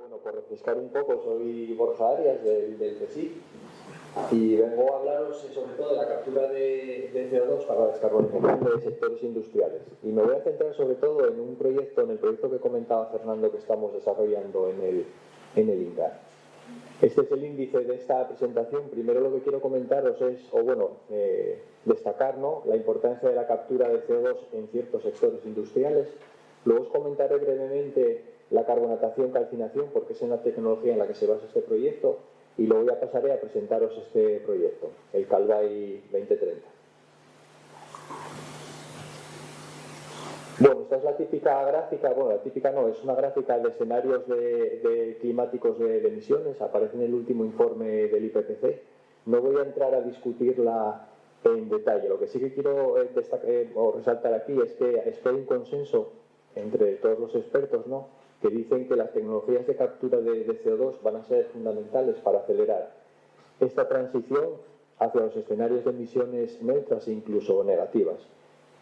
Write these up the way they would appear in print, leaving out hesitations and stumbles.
Bueno, por refrescar un poco, soy Borja Arias del CSIC y vengo a hablaros sobre todo de la captura de CO2 para la descarbonización de sectores industriales. Y me voy a centrar sobre todo en un proyecto, en el proyecto que comentaba Fernando que estamos desarrollando en el INCAR. Este es el índice de esta presentación. Primero lo que quiero comentaros es, destacar, ¿no?, la importancia de la captura de CO2 en ciertos sectores industriales. Luego os comentaré brevemente la carbonatación-calcinación, porque es una tecnología en la que se basa este proyecto, y luego ya pasaré a presentaros este proyecto, el Calvai 2030. Bueno, esta es la típica gráfica, bueno, la típica no, es una gráfica de escenarios climáticos de emisiones, aparece en el último informe del IPCC. No voy a entrar a discutirla en detalle, lo que sí que quiero resaltar aquí es que hay un consenso entre todos los expertos, ¿no?, que dicen que las tecnologías de captura de CO2 van a ser fundamentales para acelerar esta transición hacia los escenarios de emisiones neutras e incluso negativas.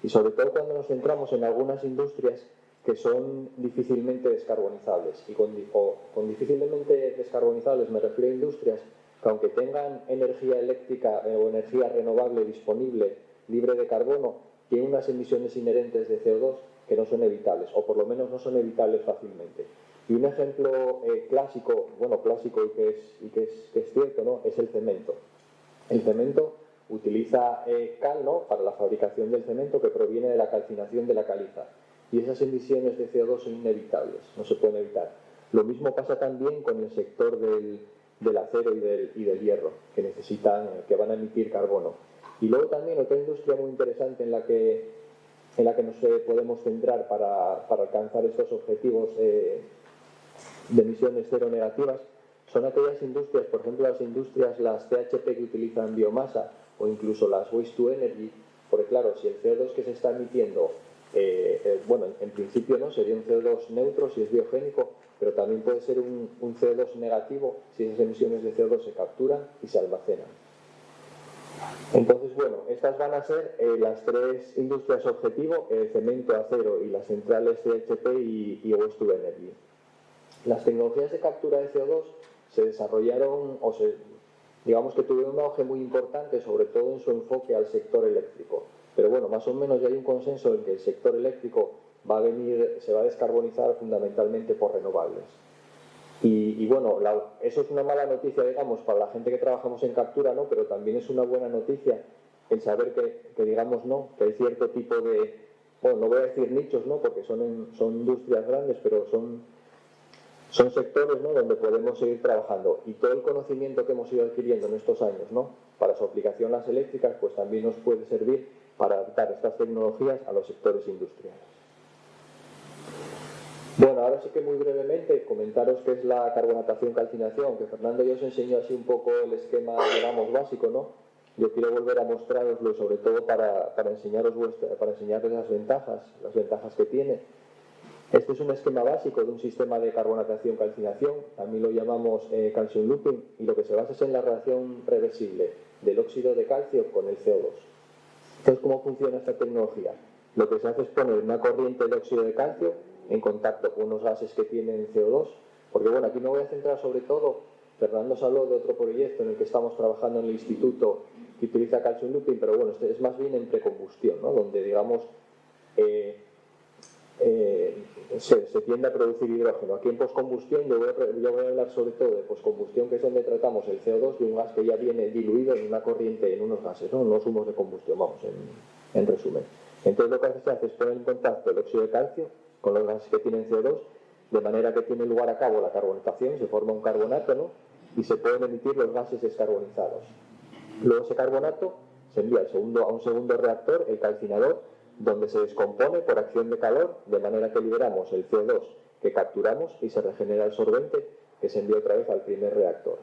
Y sobre todo cuando nos centramos en algunas industrias que son difícilmente descarbonizables. Y con difícilmente descarbonizables me refiero a industrias que, aunque tengan energía eléctrica o energía renovable disponible, libre de carbono, tienen unas emisiones inherentes de CO2 que no son evitables, o por lo menos no son evitables fácilmente. Y un ejemplo clásico y que es cierto, ¿no?, es el cemento. El cemento utiliza cal, ¿no?, para la fabricación del cemento, que proviene de la calcinación de la caliza. Y esas emisiones de CO2 son inevitables, no se pueden evitar. Lo mismo pasa también con el sector del acero y del hierro, que van a emitir carbono. Y luego también otra industria muy interesante en la que nos podemos centrar para alcanzar estos objetivos de emisiones cero negativas son aquellas industrias, por ejemplo las CHP que utilizan biomasa, o incluso las Waste to Energy, porque claro, si el CO2 que se está emitiendo, en principio no, sería un CO2 neutro si es biogénico, pero también puede ser un CO2 negativo si esas emisiones de CO2 se capturan y se almacenan. Entonces, bueno, estas van a ser las tres industrias objetivo: cemento, acero y las centrales CHP y Waste to Energy. Las tecnologías de captura de CO2 se desarrollaron, digamos que tuvieron un auge muy importante, sobre todo en su enfoque al sector eléctrico. Pero bueno, más o menos ya hay un consenso en que el sector eléctrico se va a descarbonizar fundamentalmente por renovables. Y bueno, eso es una mala noticia, digamos, para la gente que trabajamos en captura, ¿no?, pero también es una buena noticia el saber que digamos, ¿no?, que hay cierto tipo de, bueno, no voy a decir nichos, ¿no?, porque son industrias grandes, pero son sectores, ¿no?, donde podemos seguir trabajando, y todo el conocimiento que hemos ido adquiriendo en estos años, ¿no?, para su aplicación las eléctricas, pues también nos puede servir para adaptar estas tecnologías a los sectores industriales. Bueno, ahora sí que muy brevemente comentaros qué es la carbonatación-calcinación, que Fernando ya os enseñó así un poco el esquema, digamos, básico, ¿no? Yo quiero volver a mostraroslo, sobre todo para enseñarles las ventajas que tiene. Este es un esquema básico de un sistema de carbonatación-calcinación, también lo llamamos calcium looping, y lo que se basa es en la reacción reversible del óxido de calcio con el CO2. Entonces, ¿cómo funciona esta tecnología? Lo que se hace es poner una corriente de óxido de calcio en contacto con unos gases que tienen CO2, porque bueno, aquí me voy a centrar sobre todo, Fernando os habló de otro proyecto en el que estamos trabajando en el instituto que utiliza calcium looping, pero bueno, este es más bien en precombustión, ¿no?, donde digamos se tiende a producir hidrógeno. Aquí en poscombustión yo voy a hablar sobre todo de poscombustión, que es donde tratamos el CO2 de un gas que ya viene diluido en una corriente, en unos gases, ¿no?, en los humos de combustión, vamos, en resumen. Entonces lo que se hace es poner en contacto el óxido de calcio con los gases que tienen CO2, de manera que tiene lugar a cabo la carbonatación, se forma un carbonato, ¿no?, y se pueden emitir los gases descarbonizados. Luego ese carbonato se envía a un segundo reactor, el calcinador, donde se descompone por acción de calor, de manera que liberamos el CO2 que capturamos y se regenera el solvente que se envía otra vez al primer reactor.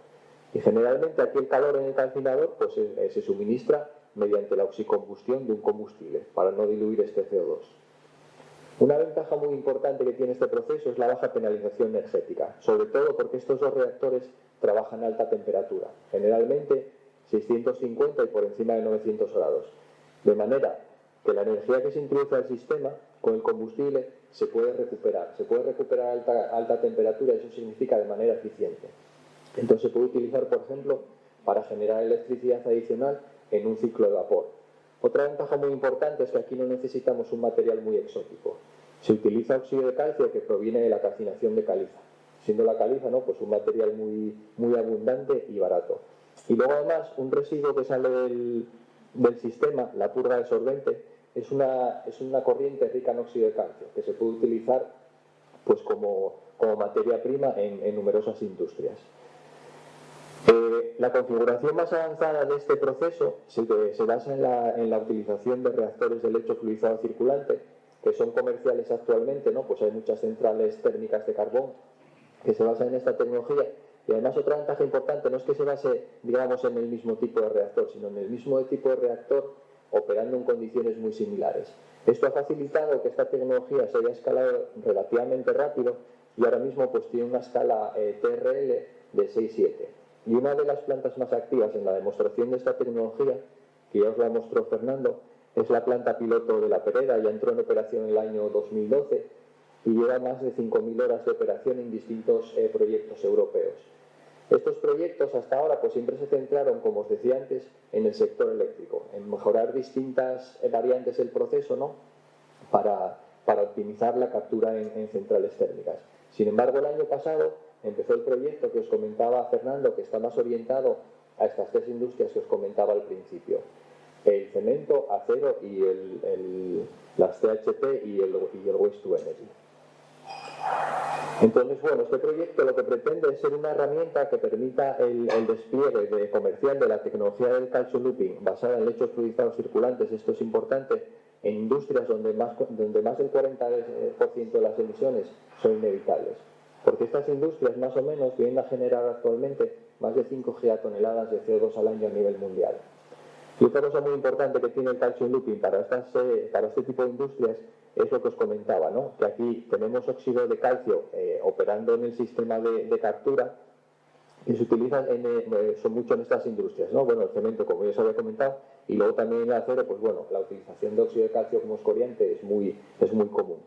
Y generalmente aquí el calor en el calcinador pues, se suministra mediante la oxicombustión de un combustible para no diluir este CO2. Una ventaja muy importante que tiene este proceso es la baja penalización energética, sobre todo porque estos dos reactores trabajan a alta temperatura, generalmente 650 y por encima de 900 grados, de manera que la energía que se introduce al sistema con el combustible se puede recuperar. Se puede recuperar a alta temperatura, eso significa de manera eficiente. Entonces se puede utilizar, por ejemplo, para generar electricidad adicional en un ciclo de vapor. Otra ventaja muy importante es que aquí no necesitamos un material muy exótico. Se utiliza óxido de calcio que proviene de la calcinación de caliza. Siendo la caliza, ¿no?, pues un material muy abundante y barato. Y luego además un residuo que sale del sistema, la purga de solvente, es una corriente rica en óxido de calcio que se puede utilizar pues como materia prima en numerosas industrias. La configuración más avanzada de este proceso se basa en la utilización de reactores de lecho fluidizado circulante, que son comerciales actualmente, ¿no? Pues hay muchas centrales térmicas de carbón que se basan en esta tecnología. Y además otra ventaja importante no es que se base, digamos, en el mismo tipo de reactor, sino en el mismo tipo de reactor operando en condiciones muy similares. Esto ha facilitado que esta tecnología se haya escalado relativamente rápido y ahora mismo pues tiene una escala TRL de 6-7. Y una de las plantas más activas en la demostración de esta tecnología, que ya os la mostró Fernando, es la planta piloto de La Pereda. Ya entró en operación en el año 2012 y lleva más de 5.000 horas de operación en distintos proyectos europeos. Estos proyectos hasta ahora pues siempre se centraron, como os decía antes, en el sector eléctrico, en mejorar distintas variantes del proceso, ¿no?, para optimizar la captura en centrales térmicas. Sin embargo, el año pasado empezó el proyecto que os comentaba Fernando, que está más orientado a estas tres industrias que os comentaba al principio: el cemento, acero y las CHP y el Waste to Energy. Entonces, bueno, este proyecto lo que pretende es ser una herramienta que permita el despliegue comercial de la tecnología del calcio looping basada en lechos fluidizados circulantes. Esto es importante en industrias donde más del 40% de las emisiones son inevitables, porque estas industrias más o menos vienen a generar actualmente más de 5 gigatoneladas de CO2 al año a nivel mundial. Y otra cosa muy importante que tiene el calcium looping para este tipo de industrias es lo que os comentaba, ¿no?, que aquí tenemos óxido de calcio operando en el sistema de captura, que se utilizan son mucho en estas industrias, ¿no? Bueno, el cemento, como ya os había comentado, y luego también el acero, pues bueno, la utilización de óxido de calcio como escoriante es muy común.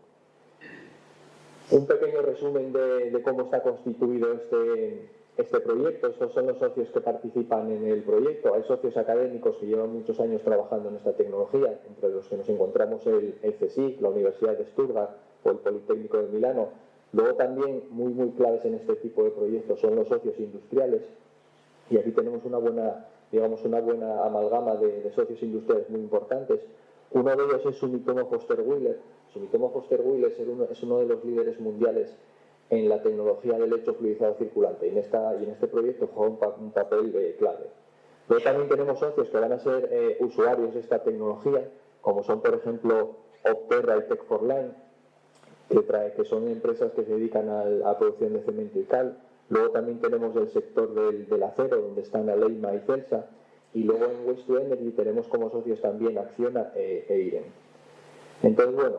Un pequeño resumen de cómo está constituido este proyecto. Estos son los socios que participan en el proyecto. Hay socios académicos que llevan muchos años trabajando en esta tecnología, entre los que nos encontramos el CSIC, la Universidad de Stuttgart o el Politécnico de Milano. Luego también muy claves en este tipo de proyectos son los socios industriales, y aquí tenemos una buena amalgama de socios industriales muy importantes. Uno de ellos es Sumitomo Foster-Wheeler. Sumitomo Foster-Wheeler es uno de los líderes mundiales en la tecnología del lecho fluidizado circulante, y en este proyecto juega un papel clave. Luego también tenemos socios que van a ser usuarios de esta tecnología, como son, por ejemplo, Opterra y Tech4Line, que son empresas que se dedican a la producción de cemento y cal. Luego también tenemos el sector del acero, donde están Aleima y Celsa, y luego en Waste to Energy tenemos como socios también Acciona e IREN. Entonces, bueno,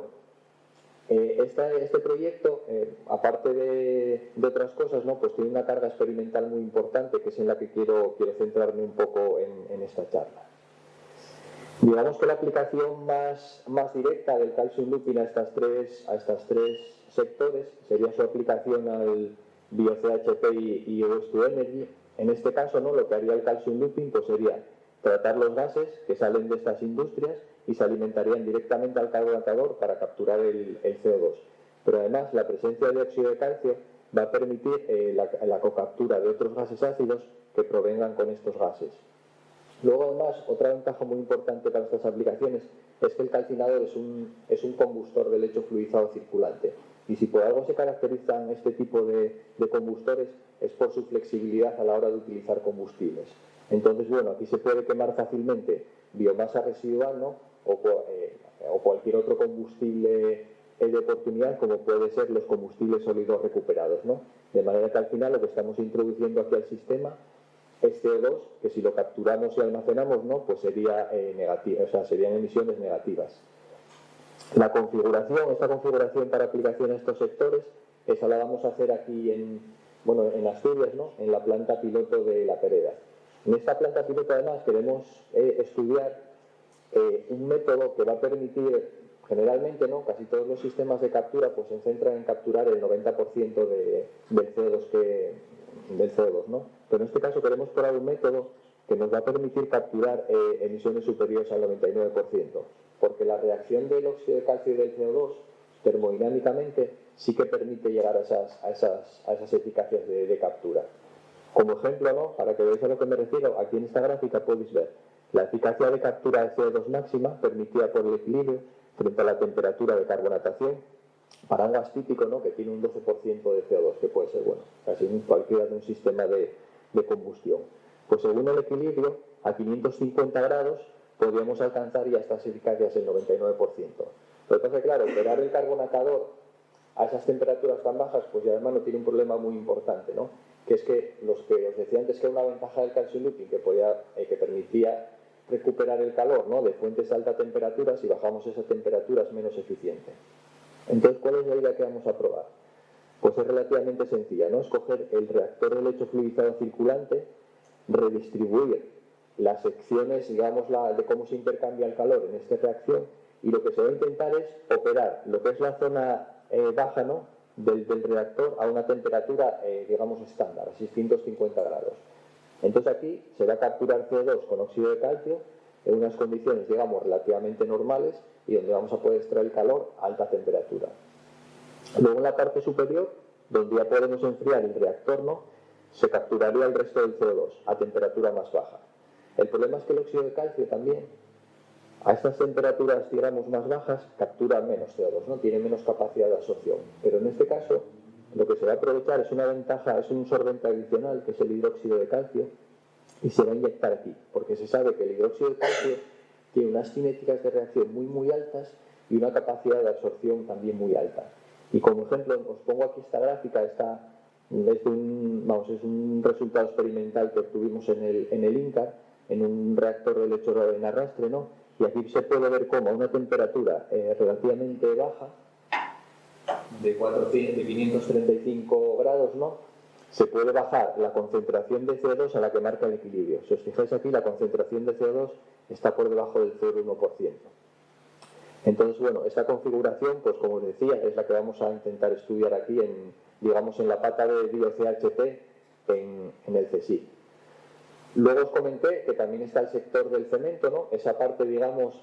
este proyecto, aparte de otras cosas, ¿no?, pues tiene una carga experimental muy importante, que es en la que quiero centrarme un poco en esta charla. Digamos que la aplicación más directa del calcium looping a estas tres sectores sería su aplicación al bio-CHP y Waste to Energy. En este caso, ¿no?, lo que haría el calcium looping pues sería tratar los gases que salen de estas industrias y se alimentarían directamente al carbonatador para capturar el CO2. Pero además la presencia de óxido de calcio va a permitir la cocaptura de otros gases ácidos que provengan con estos gases. Luego, además, otra ventaja muy importante para estas aplicaciones es que el calcinador es un combustor de lecho fluidizado circulante. Y si por algo se caracterizan este tipo de combustores es por su flexibilidad a la hora de utilizar combustibles. Entonces, bueno, aquí se puede quemar fácilmente biomasa residual, ¿no?, o cualquier otro combustible de oportunidad, como puede ser los combustibles sólidos recuperados, ¿no? De manera que al final lo que estamos introduciendo aquí al sistema es CO2, que si lo capturamos y almacenamos, ¿no?, pues sería negativo, o sea, serían emisiones negativas. Esta configuración para aplicación a estos sectores, esa la vamos a hacer aquí en Asturias, ¿no?, en la planta piloto de La Pereda. En esta planta piloto, además, queremos estudiar un método que va a permitir generalmente, ¿no? Casi todos los sistemas de captura pues se centran en capturar el 90% del CO2, ¿no? Pero en este caso queremos probar un método que nos va a permitir capturar emisiones superiores al 99%, porque la reacción del óxido de calcio y del CO2 termodinámicamente sí que permite llegar a esas eficacias de captura. Como ejemplo, ¿no? Para que veáis a lo que me refiero, aquí en esta gráfica podéis ver la eficacia de captura de CO2 máxima permitida por el equilibrio frente a la temperatura de carbonatación para un gas típico, ¿no? Que tiene un 12% de CO2, que puede ser, bueno, casi cualquiera de un sistema de combustión. Pues según el equilibrio, a 550 grados podríamos alcanzar ya estas eficacias el 99%. Lo que pasa es que, claro, operar el carbonatador a esas temperaturas tan bajas, pues ya además no tiene un problema muy importante, ¿no? Que es que los que os decía antes que era una ventaja del calcium looping que permitía recuperar el calor, ¿no? De fuentes a alta temperatura, si bajamos esa temperatura es menos eficiente. Entonces, ¿cuál es la idea que vamos a probar? Pues es relativamente sencilla, ¿no? Escoger el reactor de lecho fluidizado circulante, redistribuir las secciones, digamos, de cómo se intercambia el calor en esta reacción, y lo que se va a intentar es operar lo que es la zona baja, ¿no? del reactor a una temperatura, digamos, estándar, a 650 grados. Entonces aquí se va a capturar CO2 con óxido de calcio en unas condiciones, digamos, relativamente normales y donde vamos a poder extraer el calor a alta temperatura. Luego en la parte superior, donde ya podemos enfriar el reactor, ¿no? Se capturaría el resto del CO2 a temperatura más baja. El problema es que el óxido de calcio también, a estas temperaturas, digamos, más bajas, captura menos CO2, ¿no? Tiene menos capacidad de absorción. Pero en este caso, lo que se va a aprovechar es una ventaja, es un sorbente adicional, que es el hidróxido de calcio, y se va a inyectar aquí, porque se sabe que el hidróxido de calcio tiene unas cinéticas de reacción muy altas y una capacidad de absorción también muy alta. Y como ejemplo, os pongo aquí esta gráfica, es un resultado experimental que obtuvimos en el INCAR, en un reactor de lecho en arrastre, ¿no? Y aquí se puede ver cómo a una temperatura relativamente baja, de 535 grados, ¿no? Se puede bajar la concentración de CO2 a la que marca el equilibrio. Si os fijáis aquí, la concentración de CO2 está por debajo del 0,1%. Entonces, bueno, esta configuración, pues como os decía, es la que vamos a intentar estudiar aquí en la pata de bio-CHP en el CSIC. Luego os comenté que también está el sector del cemento, ¿no? Esa parte, digamos,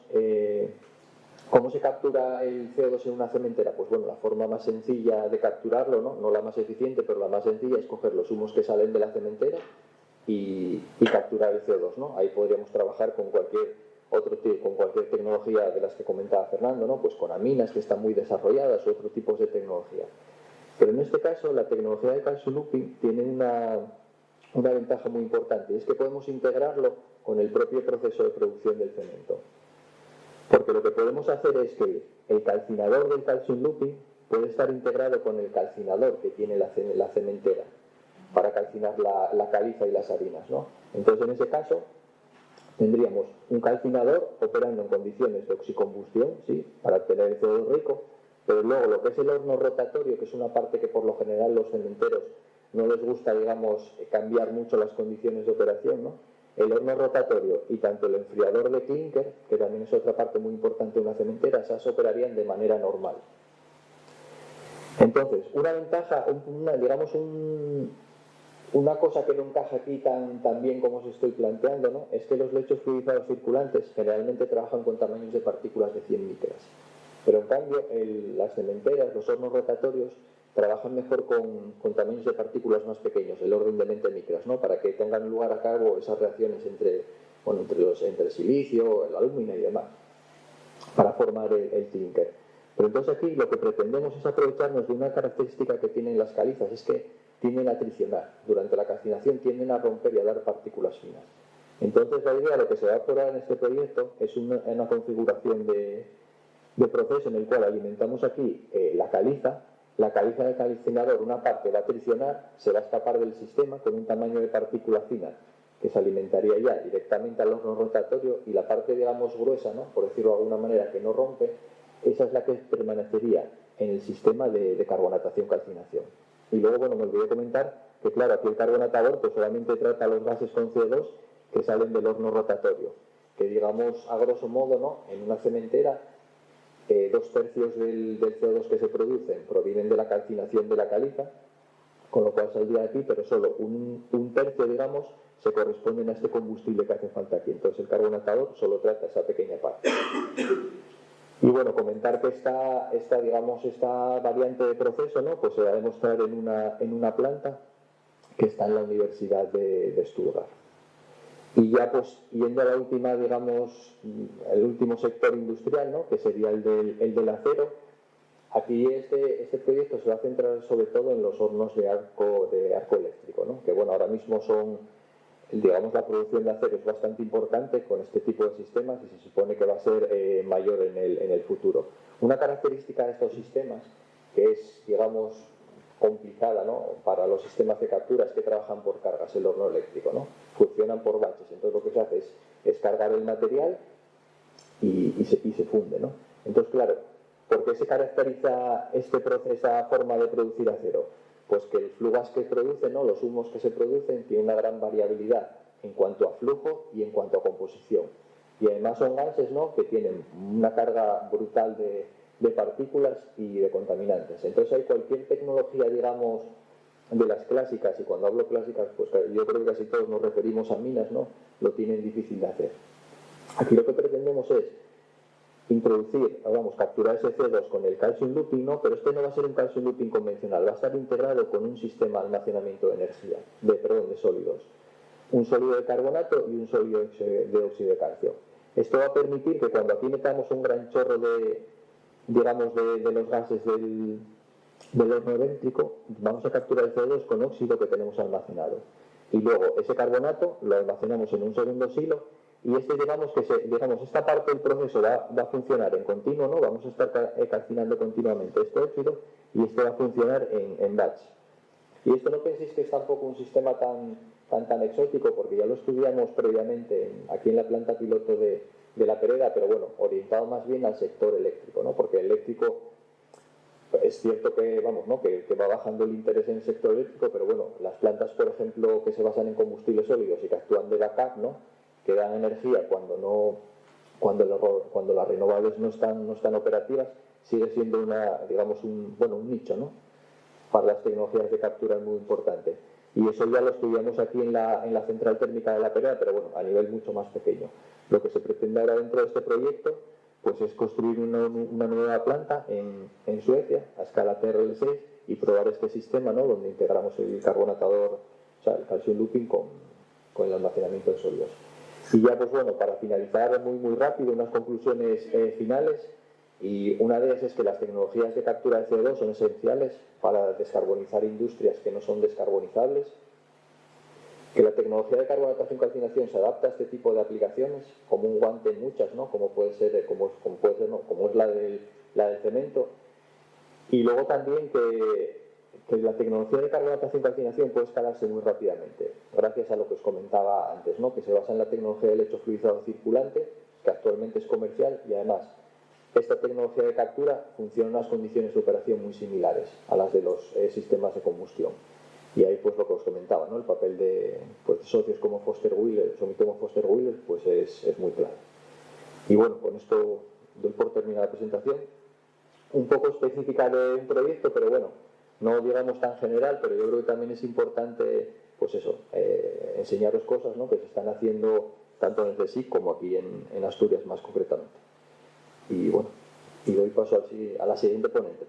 ¿cómo se captura el CO2 en una cementera? Pues bueno, la forma más sencilla de capturarlo, ¿no? No la más eficiente, pero la más sencilla es coger los humos que salen de la cementera y capturar el CO2, ¿no? Ahí podríamos trabajar con cualquier tecnología de las que comentaba Fernando, ¿no? Pues con aminas que están muy desarrolladas o otros tipos de tecnología. Pero en este caso, la tecnología de calcium looping tiene una ventaja muy importante, y es que podemos integrarlo con el propio proceso de producción del cemento. Porque lo que podemos hacer es que el calcinador del calcium looping puede estar integrado con el calcinador que tiene la cementera para calcinar la caliza y las harinas, ¿no? Entonces, en ese caso, tendríamos un calcinador operando en condiciones de oxicombustión, ¿sí? Para obtener el CO2 rico, pero luego lo que es el horno rotatorio, que es una parte que por lo general los cementeros no les gusta, digamos, cambiar mucho las condiciones de operación, ¿no? El horno rotatorio y tanto el enfriador de clinker, que también es otra parte muy importante de una cementera, esas operarían de manera normal. Entonces, una ventaja, una cosa que no encaja aquí tan bien como os estoy planteando, ¿no? Es que los lechos fluidizados circulantes generalmente trabajan con tamaños de partículas de 100 micras. Pero en cambio, las cementeras, los hornos rotatorios, trabajan mejor con tamaños de partículas más pequeños, el orden de 20 micras, ¿no? Para que tengan lugar a cabo esas reacciones entre el silicio, el alumina y demás, para formar el clinker. Pero entonces aquí lo que pretendemos es aprovecharnos de una característica que tienen las calizas, es que tienden a triccionar. Durante la calcinación tienden a romper y a dar partículas finas. Entonces la idea, lo que se va a probar en este proyecto, es una configuración de proceso en el cual alimentamos aquí la caliza del calcinador, una parte va a triccionar, se va a escapar del sistema con un tamaño de partícula fina que se alimentaría ya directamente al horno rotatorio, y la parte, digamos, gruesa, ¿no? Por decirlo de alguna manera, que no rompe, esa es la que permanecería en el sistema de carbonatación-calcinación. Y luego, bueno, me olvidé comentar que, claro, aquí el carbonatador pues solamente trata los gases con CO2 que salen del horno rotatorio, que digamos, a grosso modo, ¿no? En una cementera, 2/3 del CO2 que se producen provienen de la calcinación de la caliza, con lo cual saldría de aquí, pero solo un tercio, digamos, se corresponden a este combustible que hace falta aquí. Entonces el carbonatador solo trata esa pequeña parte. Y bueno, comentar que esta variante de proceso, ¿no?, pues se va a demostrar en una planta que está en la Universidad de Stuttgart. Y ya pues yendo a la última, digamos, el último sector industrial, ¿no?, que sería el del acero. Aquí este proyecto se va a centrar sobre todo en los hornos de arco eléctrico, ¿no?, que bueno, ahora mismo son, digamos, la producción de acero es bastante importante con este tipo de sistemas y se supone que va a ser mayor en el futuro. Una característica de estos sistemas que es, digamos, complicada, ¿no?, para los sistemas de captura es que trabajan por cargas, el horno eléctrico, ¿no?, funcionan por baches. Entonces lo que se hace es cargar el material y se funde, ¿no? Entonces, claro, ¿por qué se caracteriza esa forma de producir acero? Pues que el flux gas que produce, ¿no?, los humos que se producen, tiene una gran variabilidad en cuanto a flujo y en cuanto a composición. Y además son gases, ¿no?, que tienen una carga brutal de partículas y de contaminantes. Entonces hay cualquier tecnología, digamos, de las clásicas, y cuando hablo clásicas, pues yo creo que casi todos nos referimos a minas, ¿no?, lo tienen difícil de hacer. Aquí lo que pretendemos es introducir, vamos, capturar ese CO2 con el calcium looping, ¿no?, pero este no va a ser un calcium looping convencional, va a estar integrado con un sistema de almacenamiento de energía, de sólidos. Un sólido de carbonato y un sólido de óxido de calcio. Esto va a permitir que cuando aquí metamos un gran chorro de los gases del horno eléctrico, vamos a capturar el CO2 con óxido que tenemos almacenado. Y luego ese carbonato lo almacenamos en un segundo silo y esta parte del proceso va a funcionar en continuo, ¿no? Vamos a estar calcinando continuamente este óxido y este va a funcionar en batch. Y esto no penséis que es tampoco un sistema tan exótico, porque ya lo estudiamos previamente aquí en la planta piloto de La Pereda, pero bueno, orientado más bien al sector eléctrico, ¿no? Porque el eléctrico, es cierto que, vamos, ¿no?, que va bajando el interés en el sector eléctrico, pero bueno, las plantas, por ejemplo, que se basan en combustibles sólidos y que actúan de backup, ¿no?, que dan energía cuando las renovables no están operativas, sigue siendo un nicho, ¿no?, para las tecnologías de captura es muy importante. Y eso ya lo estudiamos aquí en la central térmica de La Pereda, pero bueno, a nivel mucho más pequeño. Lo que se pretende ahora dentro de este proyecto pues es construir una nueva planta en Suecia, a escala TRL6, y probar este sistema, ¿no?, donde integramos el carbonatador, o sea, el calcium looping con el almacenamiento de sólidos. Y ya, pues bueno, para finalizar muy rápido, unas conclusiones finales. Y una de ellas es que las tecnologías de captura de CO2 son esenciales para descarbonizar industrias que no son descarbonizables, que la tecnología de carbonatación y calcinación se adapta a este tipo de aplicaciones como un guante en muchas, ¿no?, como es la del cemento. Y luego también que la tecnología de carbonatación y calcinación puede escalarse muy rápidamente, gracias a lo que os comentaba antes, ¿no?, que se basa en la tecnología del hecho fluidizado circulante, que actualmente es comercial, y además esta tecnología de captura funciona en unas condiciones de operación muy similares a las de los sistemas de combustión. Y ahí, pues lo que os comentaba, ¿no?, el papel de socios como Foster Wheeler, Sumitomo Foster Wheeler, pues es muy claro. Y bueno, con esto doy por terminada la presentación, un poco específica de un proyecto, pero bueno, no digamos tan general, pero yo creo que también es importante, pues eso, enseñaros cosas, ¿no?, que se están haciendo tanto en el CSIC como aquí en Asturias más concretamente. Y bueno, y doy paso a la siguiente ponente.